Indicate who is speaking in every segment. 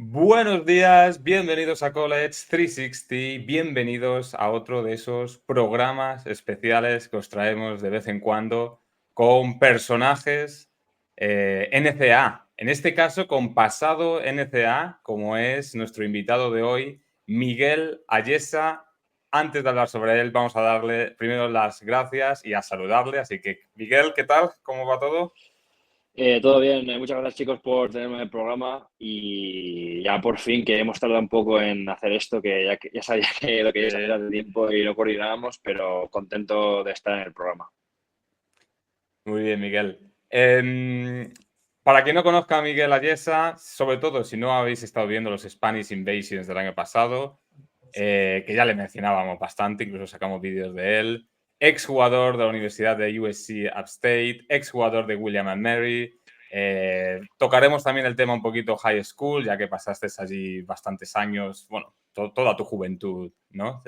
Speaker 1: Buenos días, bienvenidos a College 360, bienvenidos a otro de esos programas especiales que os traemos de vez en cuando con personajes NCAA. En este caso, con pasado NCAA, como es nuestro invitado de hoy, Miguel Ayesa. Antes de hablar sobre él, vamos a darle primero las gracias y a saludarle. Así que, Miguel, ¿qué tal? ¿Cómo va todo?
Speaker 2: Todo bien, muchas gracias chicos por tenerme en el programa y ya por fin que hemos tardado un poco en hacer esto, que ya sabía que lo queríais hacer hace tiempo y lo coordinábamos, pero contento de estar en el programa.
Speaker 1: Muy bien, Miguel. Para quien no conozca a Miguel Ayesa, sobre todo si no habéis estado viendo los Spanish Invasions del año pasado, que ya le mencionábamos bastante, incluso sacamos vídeos de él, exjugador de la Universidad de USC Upstate, exjugador de William and Mary. Tocaremos también el tema un poquito high school, ya que pasaste allí bastantes años, bueno, toda tu juventud, ¿no?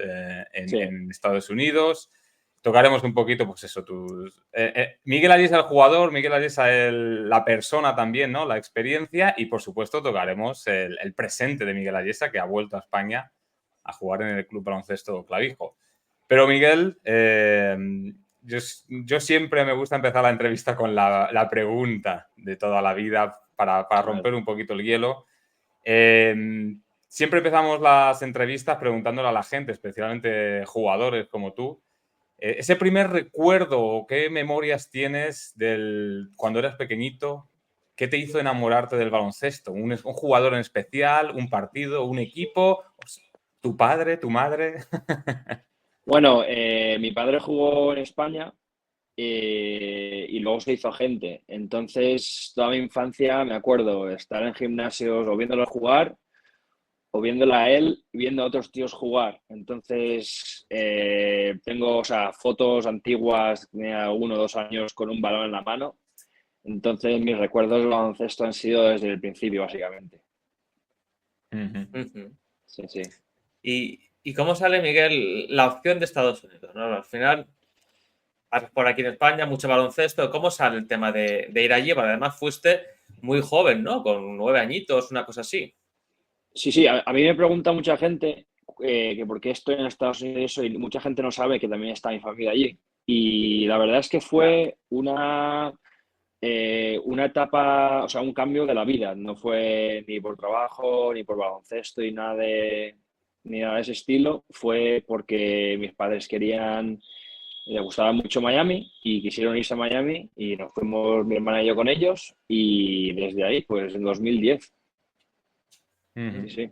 Speaker 2: Sí,
Speaker 1: En Estados Unidos. Tocaremos un poquito, pues eso, Miguel Ayesa el jugador, Miguel Ayesa la persona también, ¿no? La experiencia y, por supuesto, tocaremos el presente de Miguel Ayesa, que ha vuelto a España a jugar en el Club Baloncesto Clavijo. Pero, Miguel, yo siempre me gusta empezar la entrevista con la pregunta de toda la vida para
Speaker 2: a ver.
Speaker 1: romper un poquito el hielo. Siempre empezamos las entrevistas preguntándole a la gente, especialmente jugadores como tú, ese primer recuerdo, ¿qué memorias tienes cuando eras pequeñito? ¿Qué te hizo enamorarte del baloncesto? ¿Un jugador en especial? ¿Un partido? ¿Un equipo? ¿Tu padre? ¿Tu madre?
Speaker 2: Bueno, mi padre jugó en España y luego se hizo agente, entonces toda mi infancia me acuerdo estar en gimnasios o viéndolo jugar o viéndola a él y viendo a otros tíos jugar. Entonces, tengo, o sea, fotos antiguas, tenía 1 o 2 años con un balón en la mano. Entonces, mis recuerdos del baloncesto han sido desde el principio, básicamente.
Speaker 1: Ujú.
Speaker 3: Ujú.
Speaker 2: Sí, sí.
Speaker 3: ¿Y cómo sale, Miguel, la opción de Estados Unidos, ¿no? Al final, pasas por aquí en España, mucho baloncesto. ¿Cómo sale el tema de ir allí? Porque además fuiste muy joven, ¿no? Con 9 añitos, una cosa así.
Speaker 2: Sí, sí, a mí me pregunta mucha gente que por qué estoy en Estados Unidos y eso, y mucha gente no sabe que también está mi familia allí. Y la verdad es que fue una etapa, o sea, un cambio de la vida. No fue ni por trabajo, ni por baloncesto, ni nada de ese estilo. Fue porque mis padres les gustaba mucho Miami y quisieron irse a Miami y nos fuimos mi hermana y yo con ellos y desde ahí, pues en 2010. Sí,
Speaker 1: Ujú.
Speaker 2: sí,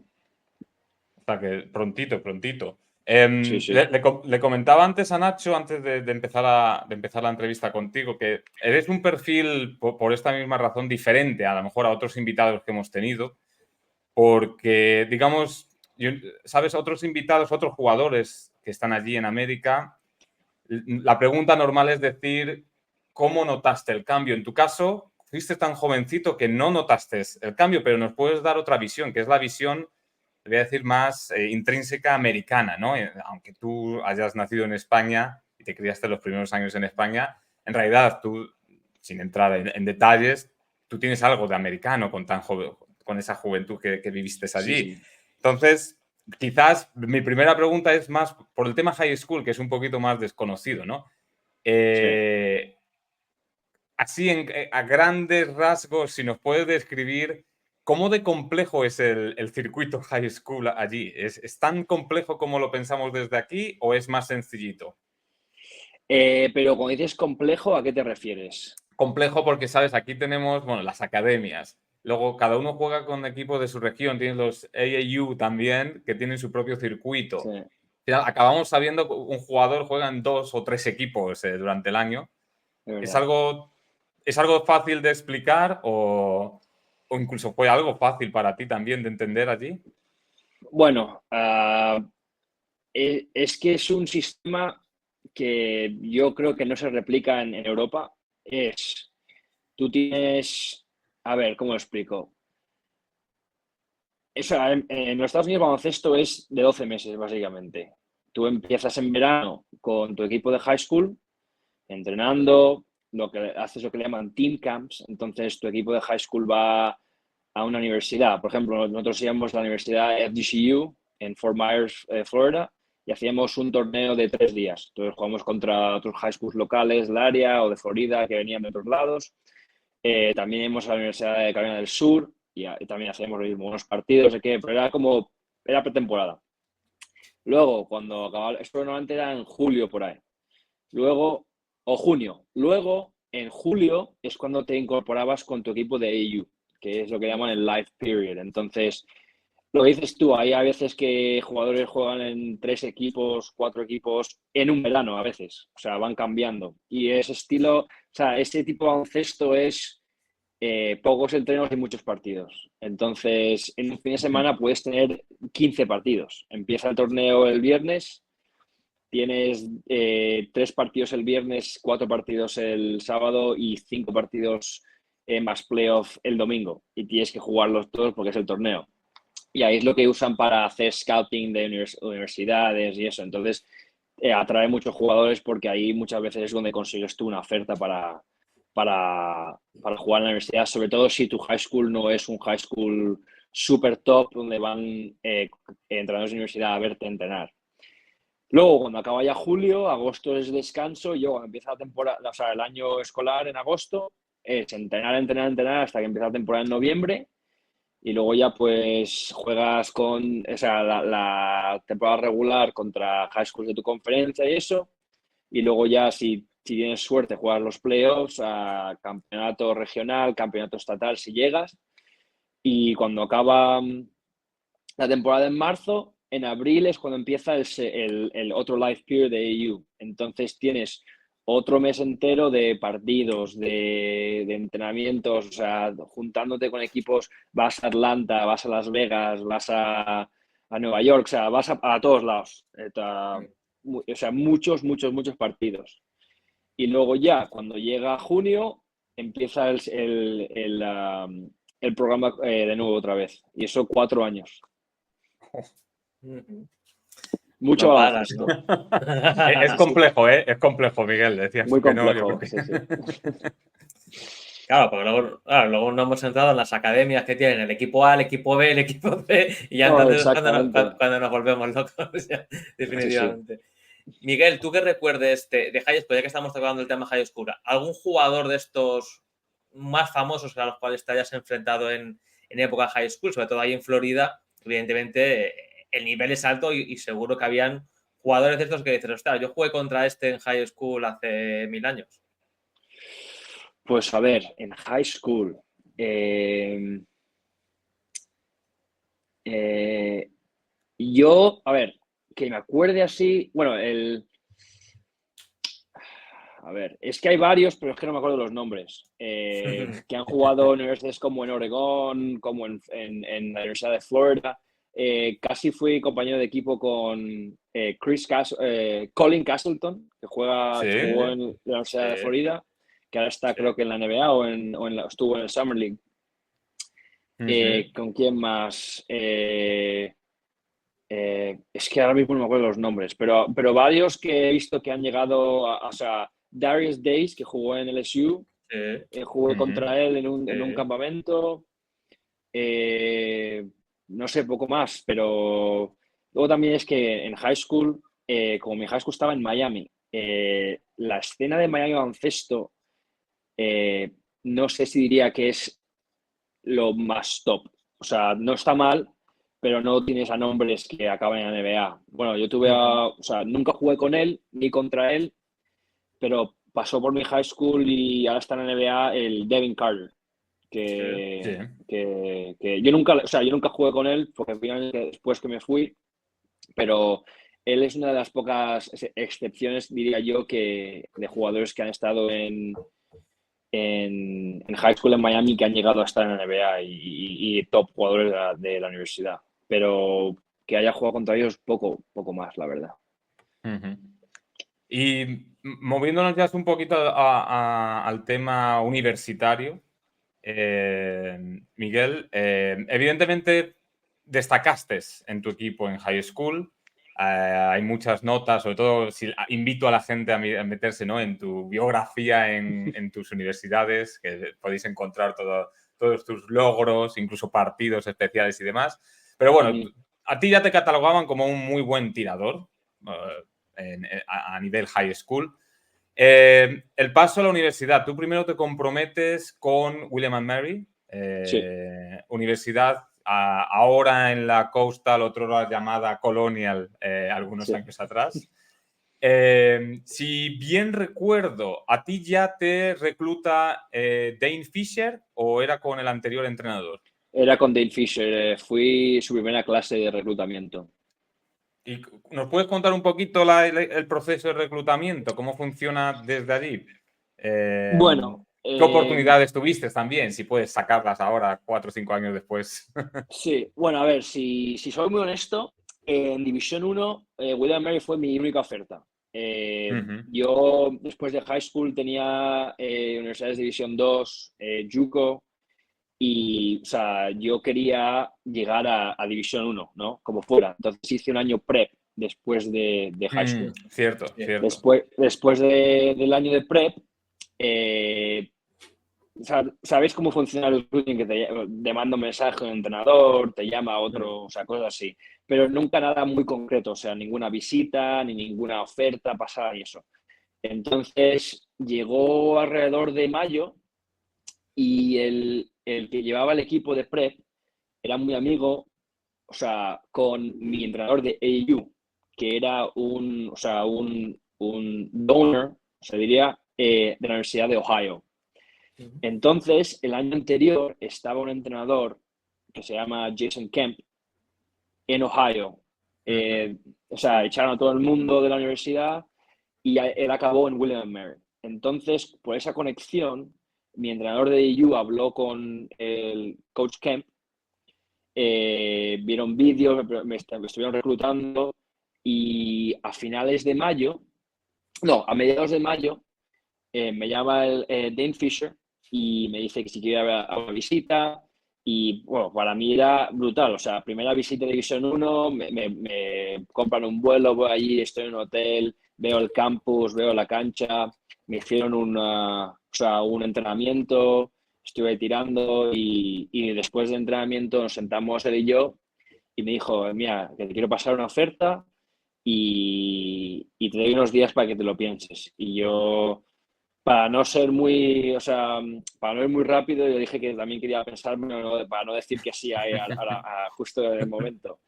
Speaker 1: O sea que prontito, prontito.
Speaker 2: sí, sí.
Speaker 1: Le comentaba antes a Nacho, antes de empezar la entrevista contigo, que eres un perfil, por esta misma razón, diferente a lo mejor a otros invitados que hemos tenido, porque, digamos, sabes, otros invitados, otros jugadores que están allí en América, la pregunta normal es decir, ¿cómo notaste el cambio? En tu caso, fuiste tan jovencito que no notaste el cambio, pero nos puedes dar otra visión, que es la visión, te voy a decir, más intrínseca americana, ¿no? Aunque tú hayas nacido en España y te criaste los primeros años en España, en realidad tú, sin entrar en detalles, tú tienes algo de americano con esa juventud que viviste
Speaker 2: Sí,
Speaker 1: allí.
Speaker 2: sí.
Speaker 1: Entonces, quizás mi primera pregunta es más por el tema high school, que es un poquito más desconocido, ¿no?
Speaker 2: Sí.
Speaker 1: Eh, Así, a grandes rasgos, si nos puedes describir cómo de complejo es el circuito high school allí. ¿Es tan complejo como lo pensamos desde aquí o es más sencillito?
Speaker 2: Pero cuando dices complejo, ¿a qué te refieres?
Speaker 1: Complejo porque, ¿sabes? Aquí tenemos, bueno, las academias. Luego, cada uno juega con equipos de su región. Tienes los AAU también, que tienen su propio
Speaker 2: Sí,
Speaker 1: circuito. Acabamos sabiendo que un jugador juega en 2 o 3 equipos durante el año.
Speaker 2: es
Speaker 1: ¿Es
Speaker 2: verdad.
Speaker 1: algo, es algo fácil de explicar o incluso fue algo fácil para ti también de entender allí?
Speaker 2: Bueno, es que es un sistema que yo creo que no se replica en Europa. Tú tienes, a ver, ¿cómo lo explico? En los Estados Unidos el baloncesto es de 12 meses, básicamente. Tú empiezas en verano con tu equipo de high school, entrenando, haces lo que le llaman team camps. Entonces, tu equipo de high school va, a una universidad. Por ejemplo, nosotros íbamos a la Universidad FGCU en Fort Myers, Florida, y hacíamos un torneo de 3 días. Entonces jugamos contra otros high schools locales del área o de Florida que venían de otros lados. También íbamos a la Universidad de Carolina del Sur y también hacíamos lo mismo, unos partidos, pero era pretemporada. Luego, cuando acababa, esto normalmente era en julio por ahí. Luego, o junio. Luego, en julio es cuando te incorporabas con tu equipo de AU, que es lo que llaman el live period. Entonces, lo que dices tú, hay a veces que jugadores juegan en 3 equipos, 4 equipos en un verano a veces. O sea, van cambiando. Y ese estilo, o sea, ese tipo de baloncesto es pocos entrenos y muchos partidos. Entonces, en un fin de semana puedes tener 15 partidos. Empieza el torneo el viernes, tienes 3 partidos el viernes, 4 partidos el sábado y 5 partidos más playoff el domingo. Y tienes que jugarlos todos porque es el torneo. Y ahí es lo que usan para hacer scouting de universidades y eso. Entonces, atrae muchos jugadores porque ahí muchas veces es donde consigues tú una oferta para jugar en la universidad, sobre todo si tu high school no es un high school super top donde van entrenadores de universidad a verte entrenar. Luego, cuando acaba ya julio, agosto es descanso, y yo cuando empieza la temporada, o sea, el año escolar en agosto, es entrenar hasta que empieza la temporada en noviembre, y luego ya pues juegas o sea, la temporada regular contra high schools de tu conferencia y eso, y luego ya si tienes suerte juegas los playoffs, a campeonato regional, campeonato estatal si llegas, y cuando acaba la temporada en marzo, en abril es cuando empieza el otro live period de AU. Entonces tienes otro mes entero de partidos, de entrenamientos, o sea, juntándote con equipos, vas a Atlanta, vas a Las Vegas, vas a Nueva York, o sea, vas a todos lados. O sea, muchos partidos. Y luego ya, cuando llega junio, empieza el programa de nuevo otra vez. Y eso 4 años. Mucho
Speaker 3: No paras,
Speaker 2: baloncesto.
Speaker 3: ¿no?
Speaker 1: Es complejo, ¿eh? Es complejo, Miguel. Decías
Speaker 2: Muy
Speaker 1: que no, yo
Speaker 2: complejo,
Speaker 1: creo que...
Speaker 2: sí, sí.
Speaker 3: Claro, porque luego no hemos entrado en las academias que tienen el equipo A, el equipo B, el equipo C, y ya
Speaker 2: No,
Speaker 3: entonces es
Speaker 2: exactamente.
Speaker 3: cuando nos volvemos locos, ya,
Speaker 2: Sí, sí.
Speaker 3: definitivamente. Miguel, tú que recuerdes de high school, ya que estamos tocando el tema high school, ¿algún jugador de estos más famosos a los cuales te hayas enfrentado en época high school? Sobre todo ahí en Florida, evidentemente el nivel es alto y seguro que habían jugadores de estos que dices, ostras, yo jugué contra este en high school hace 1000 años.
Speaker 2: Pues a ver, en high school. Yo, a ver, que me acuerde así. Bueno, a ver, es que hay varios, pero es que no me acuerdo los nombres. Que han jugado en universidades como en Oregón, como en la Universidad de Florida. Casi fui compañero de equipo con Colin Castleton, que
Speaker 1: Sí,
Speaker 2: jugó en la Universidad de
Speaker 3: Sí,
Speaker 2: Florida, que ahora está
Speaker 3: sí.
Speaker 2: creo que en la NBA o estuvo en el Summer League. ¿Con quién más? Es que ahora mismo no me acuerdo los nombres, pero varios que he visto que han llegado o sea, Darius Days, que jugó en LSU, jugué contra él en un campamento. No sé, poco más, pero luego también es que en high school, como mi high school estaba en Miami, la escena de Miami baloncesto, no sé si diría que es lo más top. O sea, no está mal, pero no tienes a nombres que acaben en la NBA. Bueno, yo o sea, nunca jugué con él ni contra él, pero pasó por mi high school y ahora está en la NBA el Devin Carter,
Speaker 1: sí.
Speaker 2: que yo nunca, o sea, yo nunca jugué con él porque finalmente después que me fui, pero él es una de las pocas excepciones, diría yo, de jugadores que han estado en high school en Miami que han llegado a estar en la NBA y top jugadores de la universidad. Pero que haya jugado contra ellos, poco más, la verdad.
Speaker 1: Y moviéndonos ya un poquito al tema universitario, Miguel, evidentemente destacaste en tu equipo en high school. Hay muchas notas, sobre todo invito a la gente a meterse, ¿no?, en tu biografía en tus universidades, que podéis encontrar todos tus logros, incluso partidos especiales y demás. Pero bueno, a ti ya te catalogaban como un muy buen tirador a nivel high school. El paso a la universidad. Tú primero te comprometes con William & Mary,
Speaker 2: Sí.
Speaker 1: universidad ahora en la Coastal, otrora llamada Colonial, algunos años atrás. Si bien recuerdo, ¿a ti ya te recluta Dane Fisher o era con el anterior entrenador?
Speaker 2: Era con Dane Fisher, fui su primera clase de reclutamiento.
Speaker 1: ¿Y nos puedes contar un poquito el proceso de reclutamiento? ¿Cómo funciona desde allí?
Speaker 2: Bueno,
Speaker 1: ¿qué oportunidades tuviste también? Si puedes sacarlas ahora, 4 o 5 años después.
Speaker 2: sí, bueno, a ver, si soy muy honesto, en División 1, William Mary fue mi única oferta. Yo, después de high school, tenía universidades de División 2, JUCO, y, o sea, yo quería llegar a División 1, ¿no? Como fuera. Entonces hice un año prep después de high school.
Speaker 1: Cierto.
Speaker 2: Después del año de prep, ¿sabéis cómo funciona el recruiting? Que te manda un mensaje un entrenador, te llama otro, o sea, cosas así. Pero nunca nada muy concreto, o sea, ninguna visita, ni ninguna oferta pasada y eso. Entonces, llegó alrededor de mayo y el que llevaba el equipo de prep era muy amigo, o sea, con mi entrenador de AU, que era un donor, se diría, de la Universidad de Ohio. Entonces, el año anterior estaba un entrenador que se llama Jason Kemp en Ohio. O sea, echaron a todo el mundo de la universidad y él acabó en William & Mary. Entonces, por esa conexión, mi entrenador de EU habló con el coach Kemp, vieron vídeos, me estuvieron reclutando y a mediados de mayo, me llama Dane Fisher y me dice que si quiere a una visita. Y bueno, para mí era brutal. O sea, primera visita de División 1, me compran un vuelo, voy allí, estoy en un hotel, veo el campus, veo la cancha, me hicieron un entrenamiento, estuve tirando y después del entrenamiento nos sentamos él y yo y me dijo, mira, que te quiero pasar una oferta y te doy unos días para que te lo pienses. Y yo, para no ser muy, o sea, para no ir muy rápido, yo dije que también quería pensarme, ¿no? Para no decir que sí justo en el momento.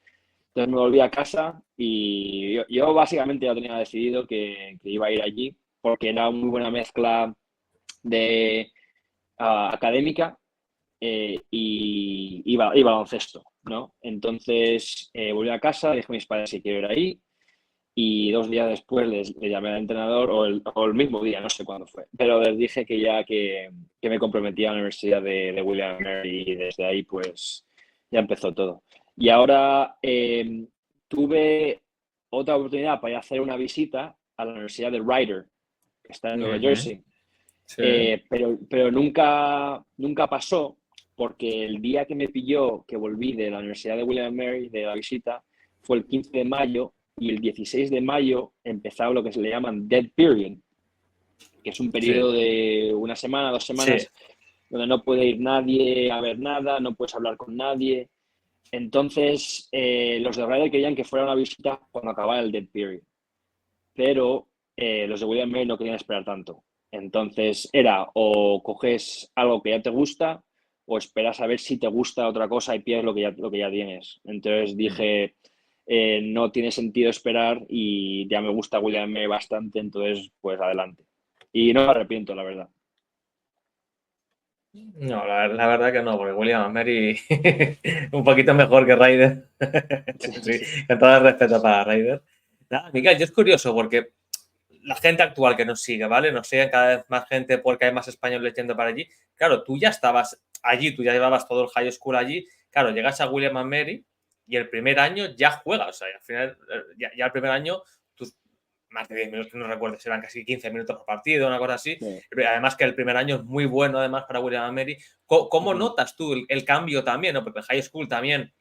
Speaker 2: Entonces me volví a casa y yo básicamente ya tenía decidido que iba a ir allí porque era muy buena mezcla de académica y baloncesto, ¿no? Entonces volví a casa, dije a mis padres que quiero ir ahí. Y 2 días después le llamé al entrenador, o el mismo día, no sé cuándo fue, pero les dije que me comprometía a la Universidad de William & Mary y desde ahí pues ya empezó todo. Y ahora tuve otra oportunidad para ir a hacer una visita a la Universidad de Rider, que está en Nueva Jersey,
Speaker 3: Sí.
Speaker 2: pero nunca pasó porque el día que me pilló que volví de la Universidad de William & Mary, de la visita, fue el 15 de mayo y el 16 de mayo empezaba lo que se le llaman dead period, que es un periodo de una semana, 2 semanas, donde no puede ir nadie a ver nada, no puedes hablar con nadie. Entonces, los de Ryder querían que fuera una visita cuando acabara el dead period, pero los de William & Mary no querían esperar tanto. Entonces, era o coges algo que ya te gusta o esperas a ver si te gusta otra cosa y pierdes lo que ya tienes. Entonces dije, no tiene sentido esperar y ya me gusta William & Mary bastante, entonces pues adelante. Y no me arrepiento, la verdad.
Speaker 3: No, la verdad que no, porque William & Mary un poquito mejor que Ryder. Sí, con todo el respeto para Ryder. Nada, Miguel, yo es curioso porque la gente actual que nos sigue, ¿vale? Nos sigue cada vez más gente porque hay más españoles yendo para allí. Claro, tú ya estabas allí, tú ya llevabas todo el high school allí. Claro, llegas a William & Mary y el primer año ya juegas. O sea, al final, ya el primer año, tus más de 10 minutos, no recuerdo si eran casi 15 minutos por partido, una cosa así. Sí. Además que el primer año es muy bueno, además, para William & Mary. ¿Cómo notas tú el cambio también, ¿no? Porque el high school también,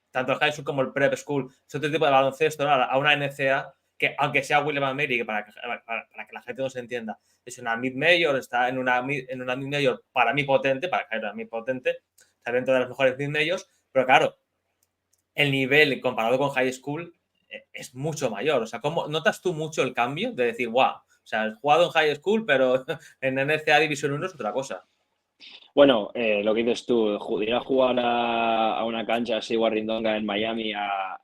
Speaker 3: tanto el high school como el prep school, es otro tipo de baloncesto, ¿no? A una NCAA que aunque sea William & Mary, que para que la gente no se entienda, es una mid-major, está en una mid-major para mí potente, está dentro de las mejores mid-majors, pero claro, el nivel comparado con high school es mucho mayor. O sea, ¿cómo notas tú mucho el cambio de decir, wow, o sea, he jugado en high school, pero en NCAA Division 1 es otra cosa?
Speaker 2: Bueno, lo que dices tú, ir a jugar a una cancha así, Warringtonga en Miami, a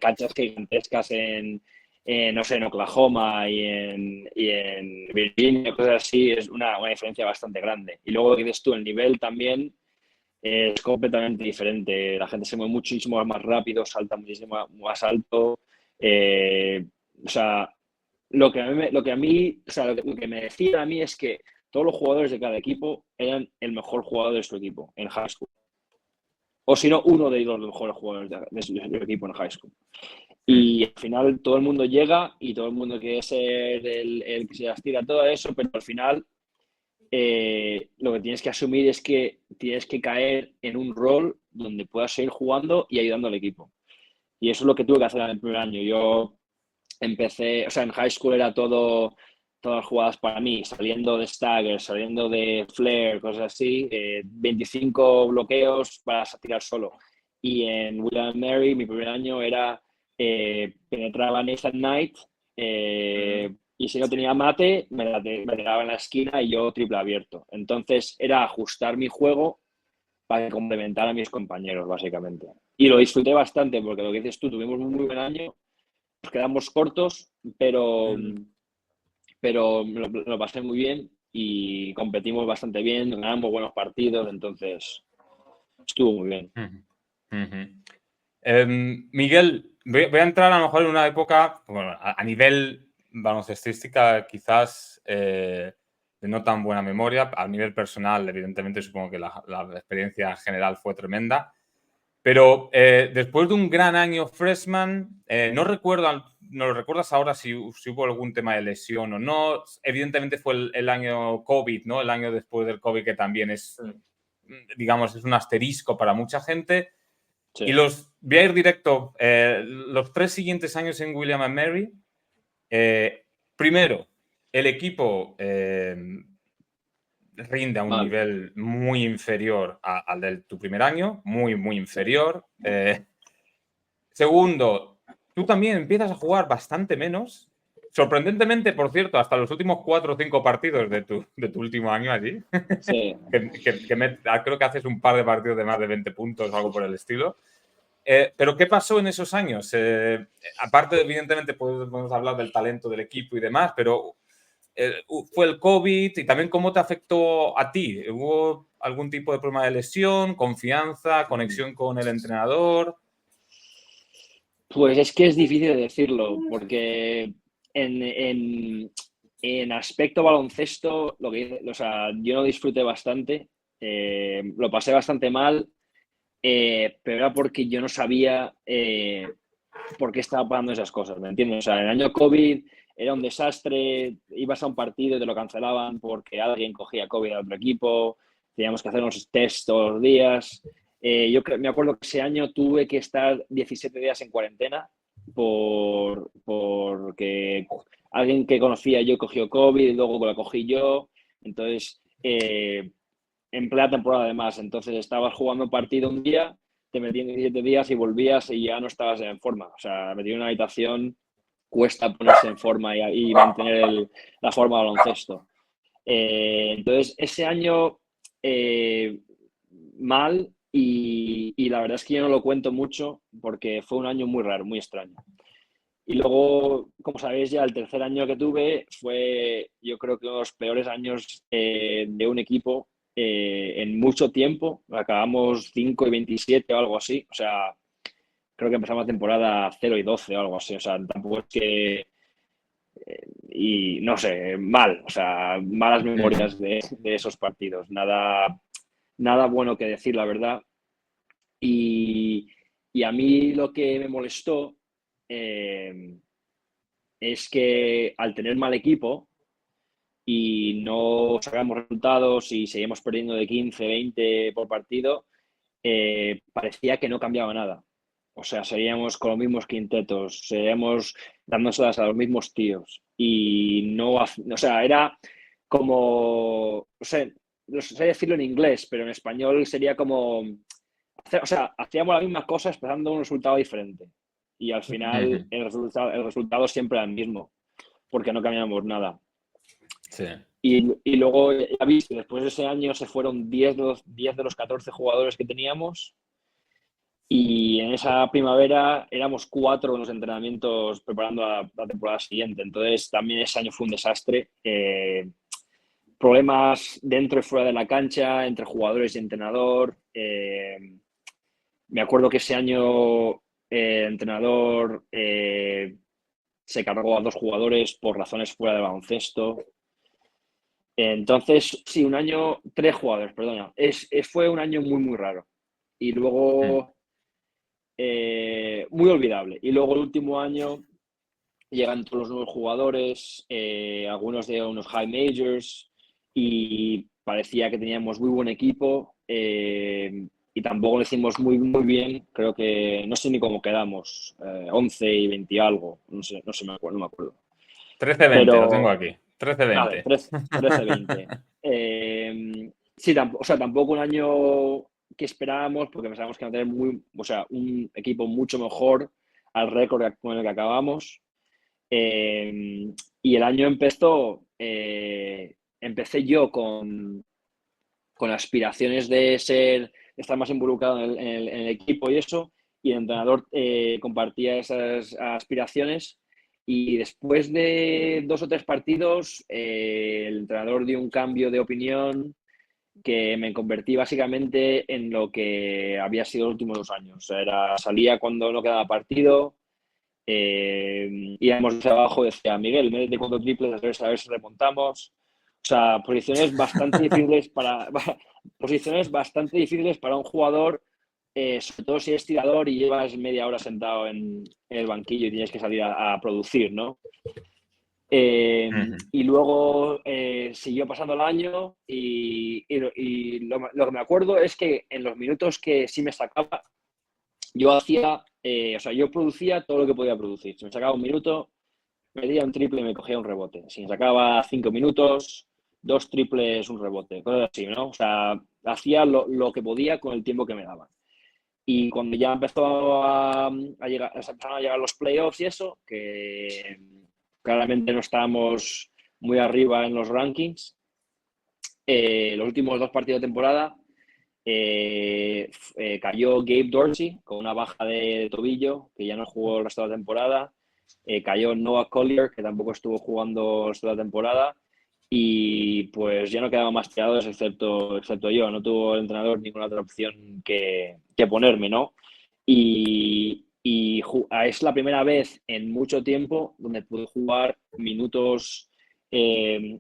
Speaker 2: canchas gigantescas no sé, en Oklahoma y en Virginia, cosas así, es una diferencia bastante grande. Y luego lo que dices tú, el nivel también es completamente diferente. La gente se mueve muchísimo más rápido, salta muchísimo más alto. O sea, lo que me decían a mí es que todos los jugadores de cada equipo eran el mejor jugador de su equipo en high school. O si no, uno de los mejores jugadores de su equipo en high school. Y al final todo el mundo llega y todo el mundo quiere ser el que se aspira a todo eso, pero al final lo que tienes que asumir es que tienes que caer en un rol donde puedas seguir jugando y ayudando al equipo. Y eso es lo que tuve que hacer en el primer año. Yo empecé, o sea, en high school era todas las jugadas para mí, saliendo de stagger, saliendo de flare, cosas así, 25 bloqueos para tirar solo. Y en William & Mary, mi primer año era penetraba Nathan Knight, y si no tenía mate, me tiraba en la esquina y yo triple abierto. Entonces era ajustar mi juego para complementar a mis compañeros, básicamente. Y lo disfruté bastante, porque lo que dices tú, tuvimos un muy buen año, nos quedamos cortos, pero lo pasé muy bien y competimos bastante bien, ganamos buenos partidos, entonces estuvo muy bien.
Speaker 1: Miguel, voy a entrar a lo mejor en una época, bueno, a nivel baloncestística quizás de no tan buena memoria, a nivel personal evidentemente supongo que la experiencia general fue tremenda, pero después de un gran año freshman, no lo recuerdas ahora si hubo algún tema de lesión o no. Evidentemente fue el año COVID, ¿no? El año después del COVID, que también es, digamos, es un asterisco para mucha gente.
Speaker 2: Sí.
Speaker 1: Y voy a ir directo. Los 3 siguientes años en William & Mary, primero, el equipo rinde a un nivel muy inferior al de tu primer año, muy, muy inferior. Segundo, tú también empiezas a jugar bastante menos. Sorprendentemente, por cierto, hasta los últimos 4 o 5 partidos de tu último año allí.
Speaker 2: Sí.
Speaker 1: Creo que haces un par de partidos de más de 20 puntos o algo por el estilo. Pero ¿qué pasó en esos años? Aparte, evidentemente, podemos hablar del talento del equipo y demás, pero fue el COVID y también cómo te afectó a ti. ¿Hubo algún tipo de problema de lesión, confianza, conexión con el entrenador?
Speaker 2: Pues es que es difícil de decirlo, porque en aspecto baloncesto, o sea, yo lo disfruté bastante, lo pasé bastante mal, pero era porque yo no sabía por qué estaba pasando esas cosas, ¿me entiendes? O sea, en el año COVID era un desastre, ibas a un partido y te lo cancelaban porque alguien cogía COVID a otro equipo, teníamos que hacer unos tests todos los días. Me acuerdo que ese año tuve que estar 17 días en cuarentena porque alguien que conocía yo cogió COVID y luego lo cogí yo. Entonces, en plena temporada además, entonces estabas jugando un partido un día, te metían 17 días y volvías y ya no estabas en forma. O sea, metí en una habitación, cuesta ponerse en forma y mantener la forma de baloncesto. Entonces, ese año mal y la verdad es que yo no lo cuento mucho porque fue un año muy raro, muy extraño. Y luego, como sabéis ya, el tercer año que tuve fue, yo creo que uno de los peores años de un equipo en mucho tiempo. Acabamos 5-27 o algo así. O sea, creo que empezamos la temporada 0-12 o algo así. O sea, tampoco es que... y no sé, mal. O sea, malas memorias de esos partidos. Nada bueno que decir, la verdad. Y a mí lo que me molestó es que al tener mal equipo y no sacamos resultados y seguimos perdiendo de 15, 20 por partido, parecía que no cambiaba nada. O sea, seguíamos con los mismos quintetos, seguíamos dándoselas a los mismos tíos. Y no, o sea, era como, no sé decirlo en inglés, pero en español sería como, o sea, hacíamos las mismas cosas esperando un resultado diferente. Y al final el resultado siempre era el mismo, porque no cambiamos nada.
Speaker 1: Sí.
Speaker 2: Y luego, ya viste, después de ese año se fueron 10 de los 14 jugadores que teníamos. Y en esa primavera éramos 4 en los entrenamientos preparando la temporada siguiente. Entonces también ese año fue un desastre. Problemas dentro y fuera de la cancha, entre jugadores y entrenador. Me acuerdo que ese año el entrenador se cargó a 2 jugadores por razones fuera del baloncesto. Entonces, sí, 3 jugadores, perdona. Fue un año muy, muy raro. Y luego, muy olvidable. Y luego el último año llegan todos los nuevos jugadores, algunos de unos high majors, y parecía que teníamos muy buen equipo. Y tampoco lo hicimos muy, muy bien. Creo que no sé ni cómo quedamos, 11 y 20 y algo. No sé, no me acuerdo.
Speaker 1: 13-20, lo tengo
Speaker 2: Pero,
Speaker 1: aquí.
Speaker 2: vale,
Speaker 1: 13-20.
Speaker 2: 13-20. Sí, o sea, tampoco un año que esperábamos, porque pensábamos que iba a tener un equipo mucho mejor al récord con el que acabamos. Y el año empecé yo con aspiraciones de estar más involucrado en el equipo y eso, y el entrenador compartía esas aspiraciones. Y después de 2 o 3 partidos, el entrenador dio un cambio de opinión que me convertí básicamente en lo que había sido los últimos 2 años. O sea, salía cuando no quedaba partido, íbamos de abajo, decía Miguel, métete 4 triples, a ver si remontamos. O sea, posiciones bastante difíciles para un jugador, sobre todo si eres tirador y llevas media hora sentado en el banquillo y tienes que salir a producir, ¿no? Y luego siguió pasando el año y lo que me acuerdo es que en los minutos que sí me sacaba, yo producía todo lo que podía producir. Si me sacaba un minuto, me di un triple y me cogía un rebote. Si me sacaba 5 minutos, 2 triples, un rebote, cosas así, ¿no? O sea, hacía lo que podía con el tiempo que me daban. Y cuando ya empezaron a llegar los playoffs y eso, que claramente no estábamos muy arriba en los rankings, los últimos 2 partidos de temporada cayó Gabe Dorsey con una baja de tobillo, que ya no jugó el resto de la temporada. Cayó Noah Collier, que tampoco estuvo jugando el resto de la temporada. Y pues ya no quedaban más tiradores excepto yo. No tuvo el entrenador ninguna otra opción que ponerme, ¿no? Es la primera vez en mucho tiempo donde pude jugar minutos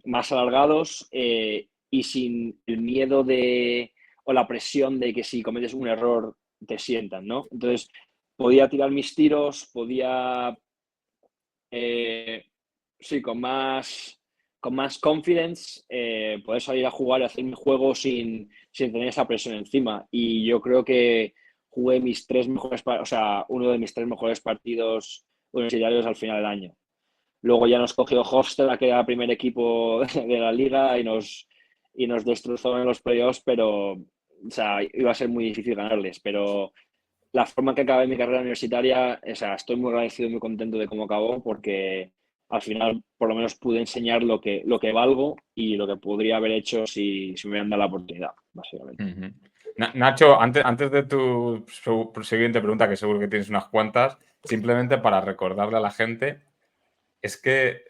Speaker 2: más alargados y sin el miedo o la presión de que si cometes un error te sientan, ¿no? Entonces podía tirar mis tiros, podía sí, con más confidence, poder salir a jugar y hacer mi juego sin tener esa presión encima. Y yo creo que jugué uno de mis 3 mejores partidos universitarios al final del año. Luego ya nos cogió Hofstra, que era el primer equipo de la liga, y nos destrozó en los playoffs, pero o sea, iba a ser muy difícil ganarles. Pero la forma en que acabé mi carrera universitaria, o sea, estoy muy agradecido y muy contento de cómo acabó, porque al final por lo menos pude enseñar lo que valgo y lo que podría haber hecho si me hubieran dado la oportunidad, básicamente.
Speaker 1: Nacho, antes de tu siguiente pregunta, que seguro que tienes unas cuantas, simplemente para recordarle a la gente, es que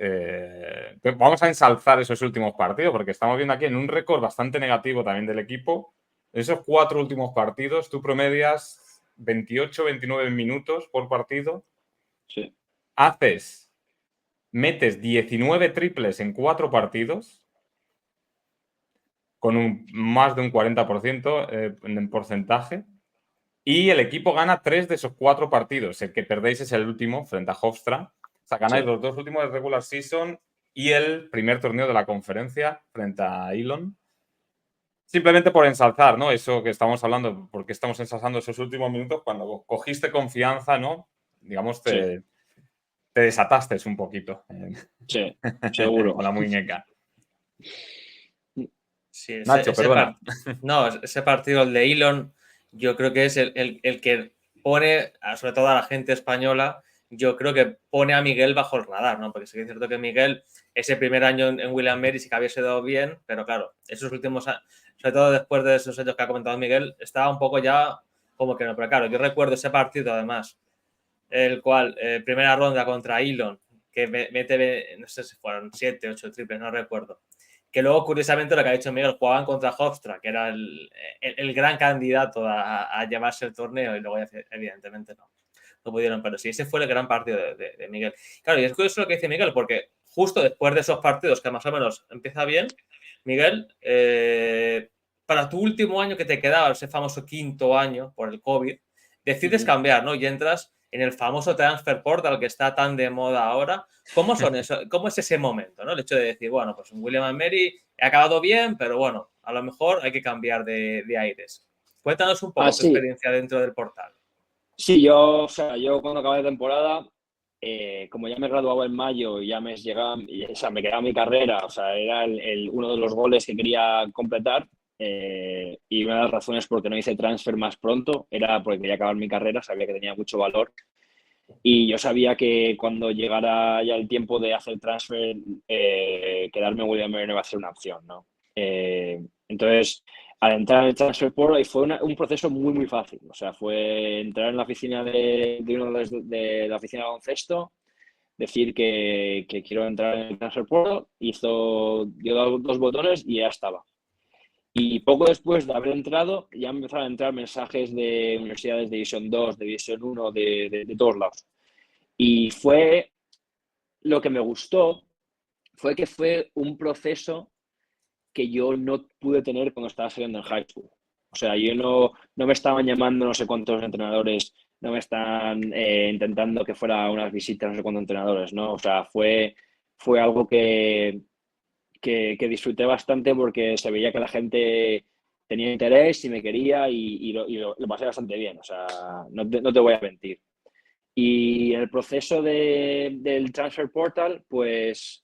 Speaker 1: vamos a ensalzar esos últimos partidos, porque estamos viendo aquí en un récord bastante negativo también del equipo. En esos 4 últimos partidos, tú promedias 28, 29 minutos por partido.
Speaker 2: Sí.
Speaker 1: Metes 19 triples en 4 partidos, con más de un 40% en porcentaje. Y el equipo gana 3 de esos 4 partidos. El que perdéis es el último, frente a Hofstra. O sea, ganáis los 2 últimos de regular season y el primer torneo de la conferencia frente a Elon. simplemente por ensalzar, ¿no? Eso que estamos hablando, porque estamos ensalzando esos últimos minutos, cuando cogiste confianza, ¿no? Digamos,
Speaker 2: Sí,
Speaker 1: te desataste un poquito
Speaker 2: sí, seguro.
Speaker 1: con la muñeca.
Speaker 3: Sí,
Speaker 1: Nacho, perdona.
Speaker 3: No, ese partido, el de Elon, yo creo que es el que pone, sobre todo a la gente española, yo creo que pone a Miguel bajo el radar, ¿no? Porque sí que es cierto que Miguel, ese primer año en William Mary sí que había dado bien, pero claro, esos últimos años, sobre todo después de esos hechos que ha comentado Miguel, estaba un poco ya como que no. Pero claro, yo recuerdo ese partido además, el cual, primera ronda contra Elon, que mete, no sé si fueron 7, 8 triples, no recuerdo. Que luego, curiosamente, lo que ha dicho Miguel, jugaban contra Hofstra, que era el gran candidato a llevarse el torneo, y luego, evidentemente, no pudieron. Pero sí, ese fue el gran partido de Miguel. Claro, y es curioso lo que dice Miguel, porque justo después de esos partidos, que más o menos empieza bien, Miguel, para tu último año que te quedaba, ese famoso quinto año por el COVID, decides cambiar, ¿no? Y entras en el famoso Transfer Portal que está tan de moda ahora. ¿Cómo son eso? ¿Cómo es ese momento, ¿no? El hecho de decir, bueno, pues en William & Mary he acabado bien, pero bueno, a lo mejor hay que cambiar de aires. Cuéntanos un poco tu
Speaker 2: Sí.
Speaker 3: experiencia dentro del portal.
Speaker 2: Sí, yo cuando acabé de temporada, como ya me graduaba en mayo y ya me llegaba, o sea, me quedaba mi carrera, o sea, era uno de los goles que quería completar, y una de las razones por qué no hice transfer más pronto era porque quería acabar mi carrera, sabía que tenía mucho valor y yo sabía que cuando llegara ya el tiempo de hacer transfer, quedarme en William Mary no iba a ser una opción, ¿no? Entonces, al entrar en el Transfer Portal, y fue un proceso muy, muy fácil. O sea, fue entrar en la oficina de uno de la oficina de baloncesto, decir que quiero entrar en el Transfer Portal, dio dos botones y ya estaba. Y poco después de haber entrado, ya empezaron a entrar mensajes de universidades de División 2, de División 1, de todos lados. Y lo que me gustó fue que fue un proceso que yo no pude tener cuando estaba saliendo en high school. O sea, yo no me estaban llamando no sé cuántos entrenadores, no me están intentando que fuera unas visitas no sé cuántos entrenadores, ¿no? O sea, fue algo que disfruté bastante porque se veía que la gente tenía interés y me quería y lo pasé bastante bien. O sea, no te voy a mentir. Y el proceso del Transfer Portal, pues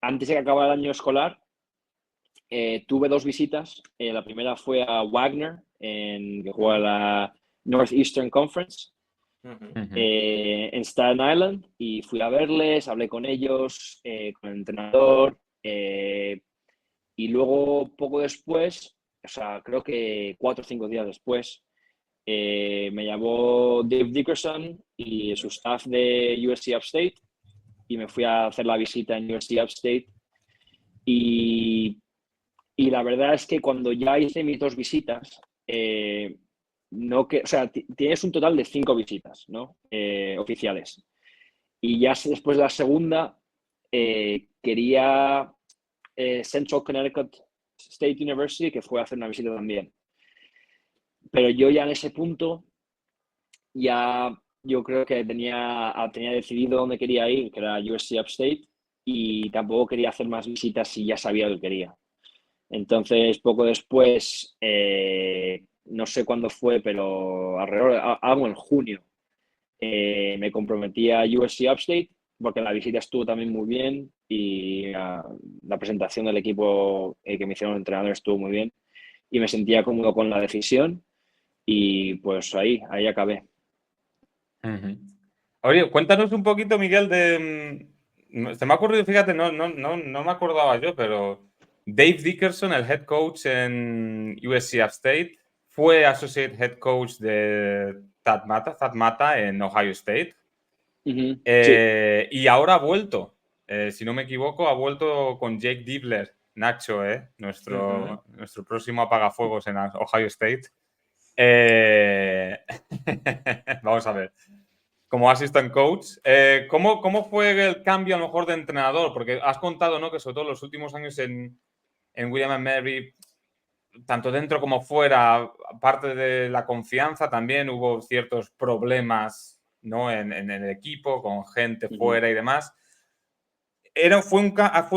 Speaker 2: antes de que acabara el año escolar, tuve dos visitas. La primera fue a Wagner, que juega la Northeastern Conference, en Staten Island, y fui a verles, hablé con ellos, con el entrenador, y luego poco después, o sea, creo que 4 o 5 días después, me llamó Dave Dickerson y su staff de USC Upstate, y me fui a hacer la visita en USC Upstate. Y la verdad es que cuando ya hice mis dos visitas, o sea, tienes un total de 5 visitas, ¿no? Oficiales. Y ya después de la segunda, quería Central Connecticut State University, que fue a hacer una visita también. Pero yo ya en ese punto, ya yo creo que tenía decidido dónde quería ir, que era USC Upstate, y tampoco quería hacer más visitas si ya sabía lo que quería. Entonces, poco después, no sé cuándo fue, pero algo en junio, me comprometí a USC Upstate porque la visita estuvo también muy bien y la presentación del equipo que me hicieron los entrenadores estuvo muy bien y me sentía cómodo con la decisión y pues ahí acabé.
Speaker 1: Oye, cuéntanos un poquito, Miguel, se me ha ocurrido, fíjate, no me acordaba yo, pero Dave Dickerson, el head coach en USC Upstate, fue associate head coach de Thad Matta en Ohio State.
Speaker 2: Sí.
Speaker 1: Y ahora ha vuelto, si no me equivoco, ha vuelto con Jake Dibbler, Nacho, nuestro próximo apagafuegos en Ohio State. Vamos a ver. Como assistant coach, ¿cómo fue el cambio a lo mejor de entrenador? Porque has contado, ¿no?, que sobre todo los últimos años en William & Mary, tanto dentro como fuera, aparte de la confianza, también hubo ciertos problemas, ¿no?, en el equipo, con gente fuera y demás. ¿Fue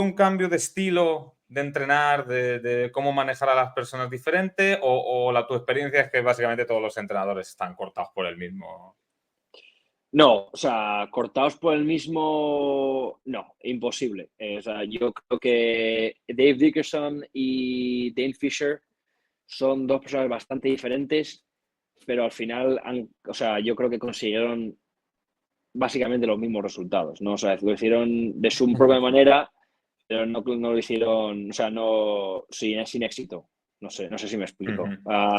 Speaker 1: un cambio de estilo de entrenar, de cómo manejar a las personas diferente, o tu experiencia es que básicamente todos los entrenadores están cortados por el mismo?
Speaker 2: No, o sea, cortados por el mismo, no, imposible. O sea, yo creo que Dave Dickerson y Dane Fisher son dos personas bastante diferentes, pero al final, o sea, yo creo que consiguieron básicamente los mismos resultados, ¿no? O sea, lo hicieron de su propia manera, pero no lo hicieron, o sea, no, sin éxito. No sé si me explico.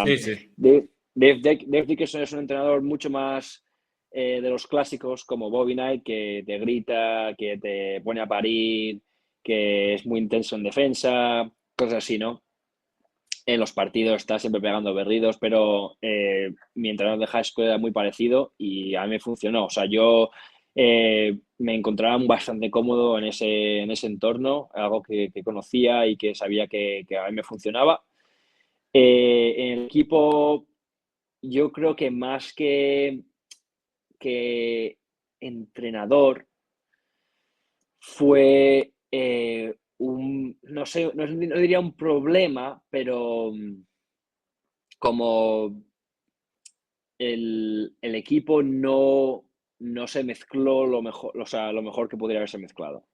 Speaker 1: Sí, sí.
Speaker 2: Dave Dickerson es un entrenador mucho más de los clásicos, como Bobby Knight, que te grita, que te pone a parir, que es muy intenso en defensa, cosas así, ¿no? En los partidos está siempre pegando berridos, pero mi entrenador de high school era muy parecido y a mí me funcionó. O sea, yo me encontraba bastante cómodo en ese entorno, algo que conocía y que sabía que a mí me funcionaba. En el equipo, yo creo que más que entrenador, fue no sé, no diría un problema, pero como el equipo no se mezcló lo mejor, o sea, lo mejor que podría haberse mezclado.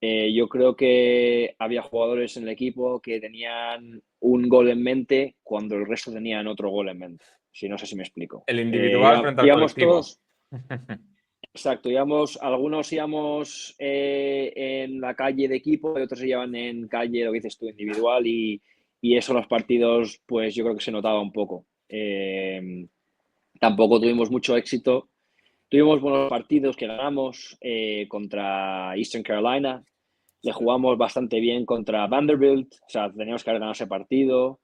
Speaker 2: Yo creo que había jugadores en el equipo que tenían un gol en mente cuando el resto tenían otro gol en mente. Si no sé si me explico.
Speaker 1: El individual frente al
Speaker 2: Íbamos
Speaker 1: colectivo.
Speaker 2: todos. Exacto, algunos íbamos en la calle de equipo y otros iban en calle, lo que dices tú, individual, y eso en los partidos, pues yo creo que se notaba un poco. Tampoco tuvimos mucho éxito. Tuvimos buenos partidos que ganamos contra Eastern Carolina. Le jugamos bastante bien contra Vanderbilt. O sea, teníamos que haber ganado ese partido.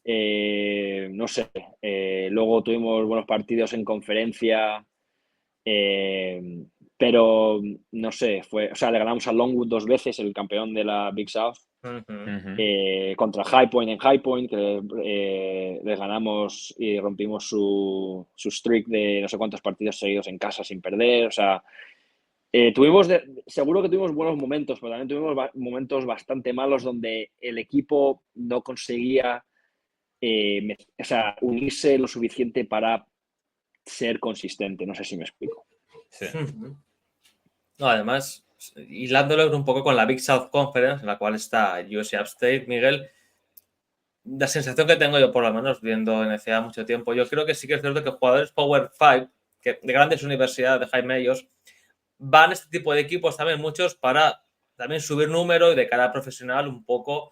Speaker 2: No sé. Luego tuvimos buenos partidos en conferencia. Pero no sé, o sea, le ganamos a Longwood 2 veces, el campeón de la Big South. Contra High Point en High Point, que les ganamos y rompimos su streak de no sé cuántos partidos seguidos en casa sin perder. O sea, seguro que tuvimos buenos momentos, pero también tuvimos momentos bastante malos donde el equipo no conseguía o sea, unirse lo suficiente para ser consistente. No sé si me explico.
Speaker 1: Sí.
Speaker 3: No, además, hilándolo un poco con la Big South Conference, en la cual está USC Upstate, Miguel, la sensación que tengo yo, por lo menos viendo NCAA mucho tiempo, yo creo que sí que es cierto que jugadores Power 5, que de grandes universidades, de high majors, van a este tipo de equipos también muchos para también subir número y de cara profesional un poco.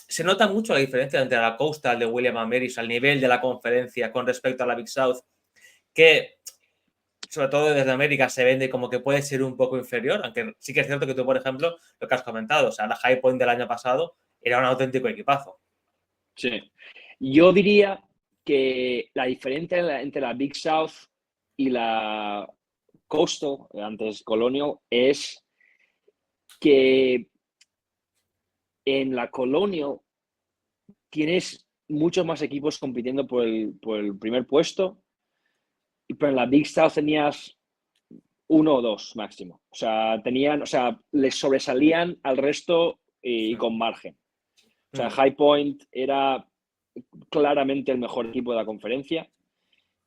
Speaker 3: Se nota mucho la diferencia entre la Coastal de William & Marys al nivel de la conferencia con respecto a la Big South, que sobre todo desde América se vende como que puede ser un poco inferior, aunque sí que es cierto que tú, por ejemplo, lo que has comentado, o sea, la High Point del año pasado era un auténtico equipazo.
Speaker 2: Sí. Yo diría que la diferencia entre la Big South y la Coastal, antes Colonial, es que en la Colonial tienes muchos más equipos compitiendo por el primer puesto, pero en la Big South tenías 1 o 2 máximo. O sea, les sobresalían al resto y con margen. O sea, High Point era claramente el mejor equipo de la conferencia,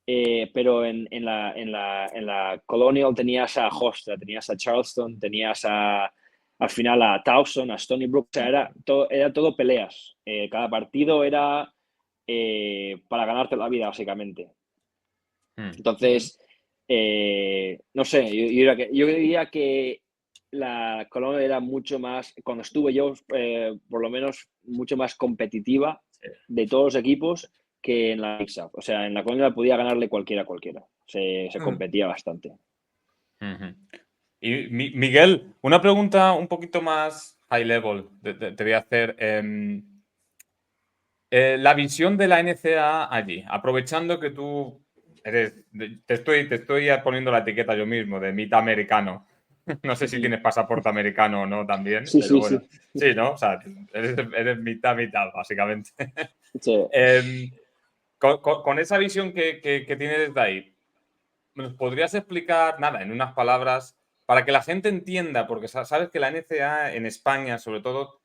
Speaker 2: pero en la Colonial tenías a Hofstra, tenías a Charleston, tenías al final a Towson, a Stony Brook. O sea, era todo peleas. Cada partido era para ganarte la vida, básicamente. Entonces, no sé, yo diría que la Colonia era mucho más, cuando estuve yo, por lo menos, mucho más competitiva de todos los equipos que en la Big South. O sea, en la Colonia podía ganarle cualquiera a cualquiera. Se competía bastante.
Speaker 1: Y Miguel, una pregunta un poquito más high level te voy a hacer. La visión de la NCAA allí, aprovechando que tú te estoy poniendo la etiqueta yo mismo de mitad americano. No sé si tienes pasaporte americano o no también,
Speaker 2: Sí,
Speaker 1: pero
Speaker 2: sí,
Speaker 1: bueno.
Speaker 2: sí.
Speaker 1: Sí, ¿no? O sea, eres mitad, básicamente.
Speaker 2: Sí.
Speaker 1: Con esa visión que tienes desde ahí, ¿nos podrías explicar, nada, en unas palabras, para que la gente entienda, porque sabes que la NCAA en España, sobre todo,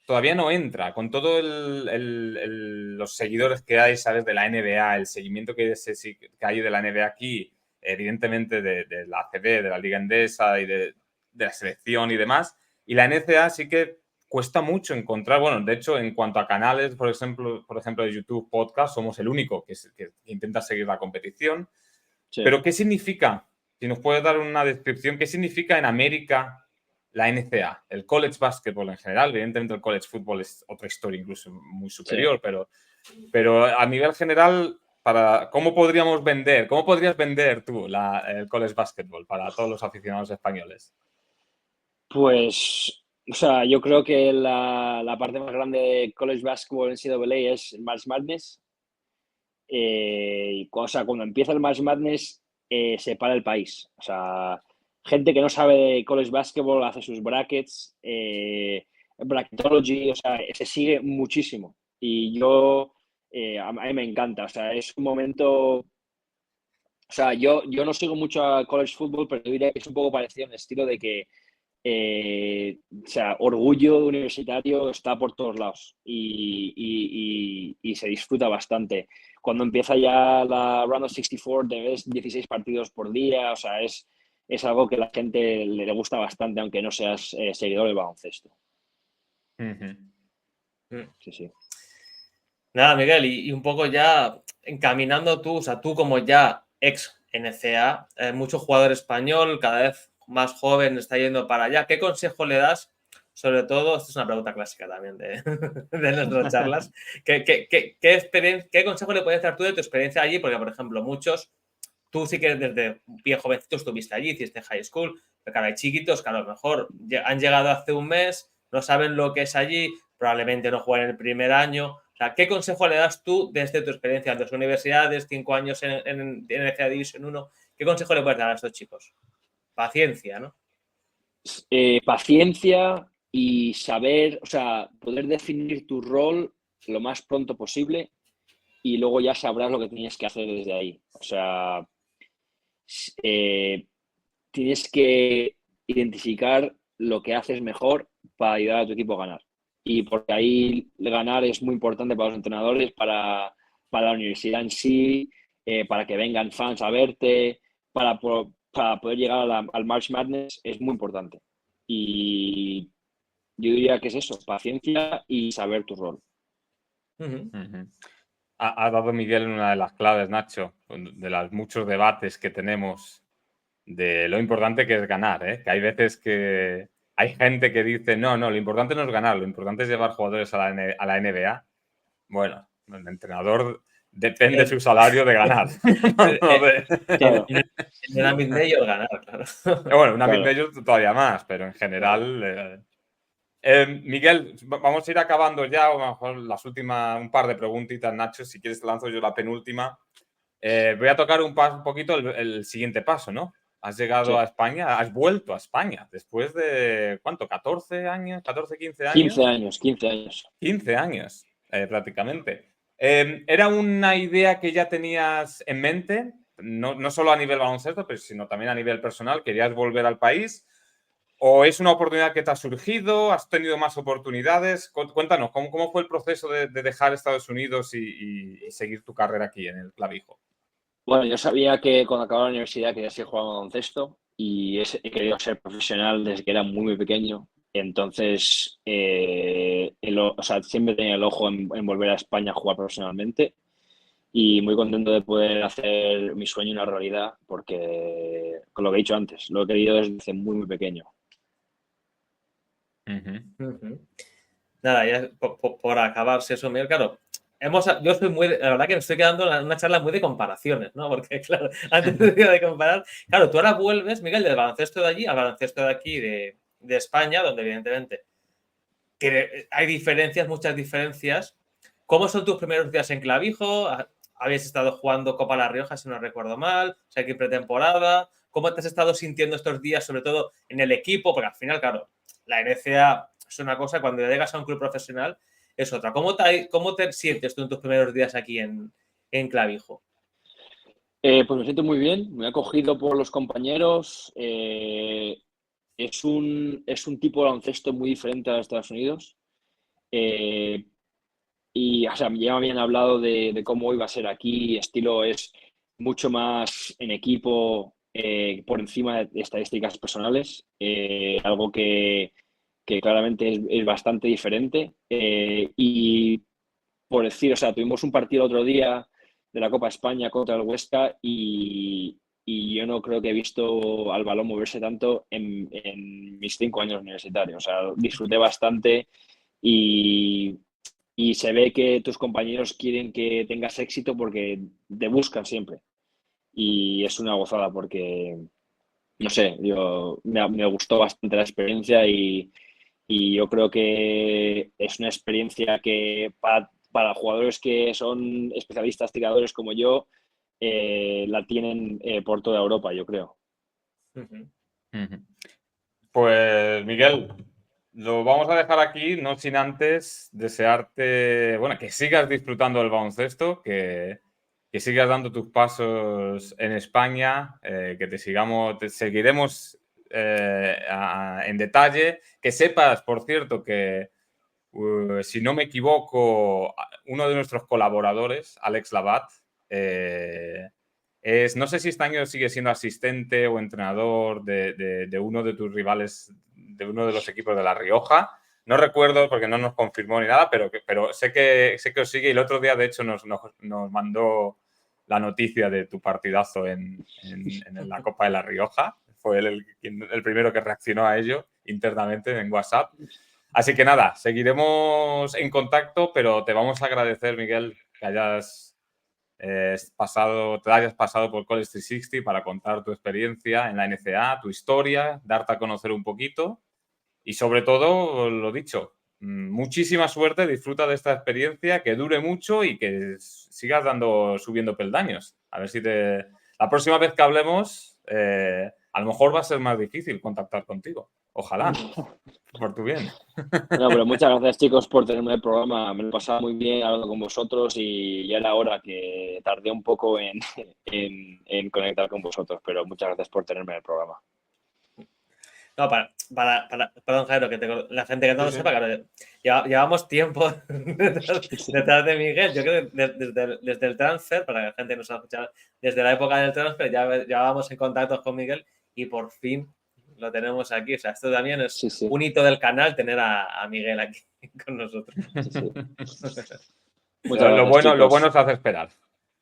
Speaker 1: todavía no entra. Con todos los seguidores que hay, ¿sabes? De la NBA, el seguimiento que hay de la NBA aquí, evidentemente de la ACB, de la Liga Endesa y de la selección y demás. Y la NCAA sí que cuesta mucho encontrar, bueno, de hecho, en cuanto a canales, por ejemplo de YouTube, podcast, somos el único que intenta seguir la competición.
Speaker 2: Sí.
Speaker 1: Pero, ¿qué significa? Si nos puedes dar una descripción, ¿qué significa en América la NCAA? El college basketball en general, evidentemente el college football es otra historia incluso muy superior, sí. pero a nivel general, ¿cómo podrías vender tú el college basketball para todos los aficionados españoles?
Speaker 2: Pues, o sea, yo creo que la parte más grande de college basketball en NCAA es March Madness. O sea, cuando empieza el March Madness, se para el país. O sea, gente que no sabe de college basketball hace sus brackets, bracketology, o sea, se sigue muchísimo. Y a mí me encanta. O sea, es un momento. O sea, yo no sigo mucho a college football, pero yo diría que es un poco parecido en el estilo de que o sea, orgullo universitario está por todos lados y se disfruta bastante. Cuando empieza ya la Round of 64, te ves 16 partidos por día, o sea, es algo que a la gente le gusta bastante, aunque no seas seguidor del baloncesto. Sí, sí.
Speaker 3: Nada, Miguel, y un poco ya encaminando tú, o sea, tú como ya ex NCAA, mucho jugador español, cada vez más joven está yendo para allá. ¿Qué consejo le das? Sobre todo, esta es una pregunta clásica también de nuestras charlas. ¿Qué consejo le puedes dar tú de tu experiencia allí? Porque, por ejemplo, tú sí que desde bien jovencito estuviste allí, hiciste high school, pero claro, hay chiquitos que a lo mejor han llegado hace un mes, no saben lo que es allí, probablemente no juegan el primer año. O sea, ¿qué consejo le das tú desde tu experiencia en las universidades, 5 años en NCAA Division 1? ¿Qué consejo le puedes dar a estos chicos? Paciencia, ¿no?
Speaker 2: Paciencia y saber, o sea, poder definir tu rol lo más pronto posible y luego ya sabrás lo que tienes que hacer desde ahí. O sea, tienes que identificar lo que haces mejor para ayudar a tu equipo a ganar. Y porque ahí ganar es muy importante para los entrenadores, para la universidad en sí, para que vengan fans a verte, para poder llegar al March Madness es muy importante. Y yo diría que es eso, paciencia y saber tu rol.
Speaker 1: Ha dado Miguel una de las claves, Nacho, de los muchos debates que tenemos de lo importante que es ganar, ¿eh? Que hay veces que hay gente que dice, no, lo importante no es ganar, lo importante es llevar jugadores a la NBA. Bueno, el entrenador depende de su salario de ganar.
Speaker 2: Claro.
Speaker 3: En el ámbito de ellos ganar, claro.
Speaker 1: Bueno, un ámbito de ellos todavía más, pero en general... Miguel, vamos a ir acabando ya, o a lo mejor un par de preguntitas, Nacho, si quieres te lanzo yo la penúltima. Voy a tocar un poquito el siguiente paso, ¿no? Has llegado a España, has vuelto a España después de, ¿cuánto? ¿14 años? ¿14, 15 años?
Speaker 2: 15 años.
Speaker 1: 15 años, prácticamente. ¿Era una idea que ya tenías en mente? No solo a nivel baloncesto, pero sino también a nivel personal. ¿Querías volver al país? ¿O es una oportunidad que te ha surgido? ¿Has tenido más oportunidades? Cuéntanos, ¿cómo fue el proceso de dejar Estados Unidos y seguir tu carrera aquí en el Clavijo?
Speaker 2: Bueno, yo sabía que cuando acababa la universidad quería seguir jugando baloncesto y he querido ser profesional desde que era muy, muy pequeño. Entonces, o sea, siempre tenía el ojo en volver a España a jugar profesionalmente y muy contento de poder hacer mi sueño una realidad porque, con lo que he dicho antes, lo he querido desde muy, muy pequeño.
Speaker 3: Nada, ya por acabarse eso, Miguel, claro. Yo soy la verdad que me estoy quedando en una charla muy de comparaciones, ¿no? Porque, claro, antes de comparar, claro, tú ahora vuelves, Miguel, del baloncesto de allí al baloncesto de aquí, de España, donde evidentemente hay diferencias, muchas diferencias. ¿Cómo son tus primeros días en Clavijo? ¿Habéis estado jugando Copa La Rioja, si no recuerdo mal? O sea, aquí pretemporada. ¿Cómo te has estado sintiendo estos días, sobre todo en el equipo? Porque al final, claro, la NCAA es una cosa, cuando llegas a un club profesional es otra. ¿Cómo te sientes tú en tus primeros días aquí en Clavijo?
Speaker 2: Pues me siento muy bien, muy acogido por los compañeros. Es un tipo de baloncesto muy diferente a Estados Unidos. Y o sea, ya me habían hablado de cómo iba a ser aquí. Estilo es mucho más en equipo, por encima de estadísticas personales. Algo que claramente es bastante diferente. Y por decir, o sea, tuvimos un partido otro día de la Copa España contra el Huesca y yo no creo que he visto al balón moverse tanto en mis 5 años universitarios. O sea, disfruté bastante y, y se ve que tus compañeros quieren que tengas éxito porque te buscan siempre. Y es una gozada porque, no sé, me gustó bastante la experiencia y yo creo que es una experiencia que para jugadores que son especialistas tiradores como yo, la tienen por toda Europa, yo creo.
Speaker 1: Pues Miguel, lo vamos a dejar aquí, no sin antes desearte, bueno, que sigas disfrutando del baloncesto, que sigas dando tus pasos en España, que te seguiremos en detalle, que sepas, por cierto, que si no me equivoco, uno de nuestros colaboradores, Alex Labat, no sé si este año sigue siendo asistente o entrenador de uno de tus rivales, de uno de los equipos de La Rioja. No recuerdo porque no nos confirmó ni nada, pero sé que os sigue. Y el otro día, de hecho, nos mandó la noticia de tu partidazo en la Copa de La Rioja. Fue él el primero que reaccionó a ello internamente en WhatsApp. Así que nada, seguiremos en contacto, pero te vamos a agradecer, Miguel, que te hayas pasado por College 360 para contar tu experiencia en la NCAA, tu historia, darte a conocer un poquito y sobre todo, lo dicho, muchísima suerte, disfruta de esta experiencia, que dure mucho y que sigas subiendo peldaños. A ver si la próxima vez que hablemos, a lo mejor va a ser más difícil contactar contigo. Ojalá, por tu bien.
Speaker 2: No, pero muchas gracias, chicos, por tenerme en el programa. Me lo he pasado muy bien hablando con vosotros y ya era hora que tardé un poco en conectar con vosotros, pero muchas gracias por tenerme en el programa.
Speaker 3: No, perdón, Jairo, la gente que no lo sepa, claro, llevamos tiempo detrás de Miguel. Yo creo que desde el transfer, para que la gente nos ha escuchado, desde la época del transfer ya llevábamos en contacto con Miguel y por fin lo tenemos aquí. O sea, esto también es un hito del canal, tener a Miguel aquí con nosotros.
Speaker 1: Lo bueno es hacer esperar.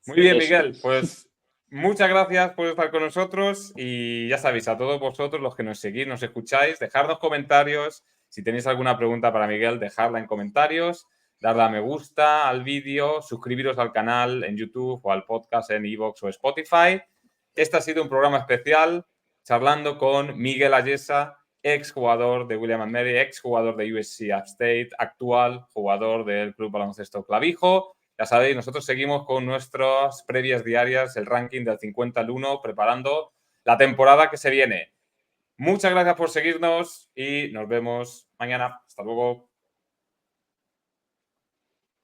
Speaker 1: Muy bien, Miguel, pues muchas gracias por estar con nosotros y ya sabéis, a todos vosotros, los que nos seguís, nos escucháis, dejadnos comentarios. Si tenéis alguna pregunta para Miguel, dejadla en comentarios, darle a me gusta al vídeo, suscribiros al canal en YouTube o al podcast en iVoox o Spotify. Este ha sido un programa especial charlando con Miguel Ayesa, ex jugador de William & Mary, ex jugador de USC Upstate, actual jugador del Club Baloncesto Clavijo. Ya sabéis, nosotros seguimos con nuestras previas diarias, el ranking del 50 al 1, preparando la temporada que se viene. Muchas gracias por seguirnos y nos vemos mañana. Hasta luego.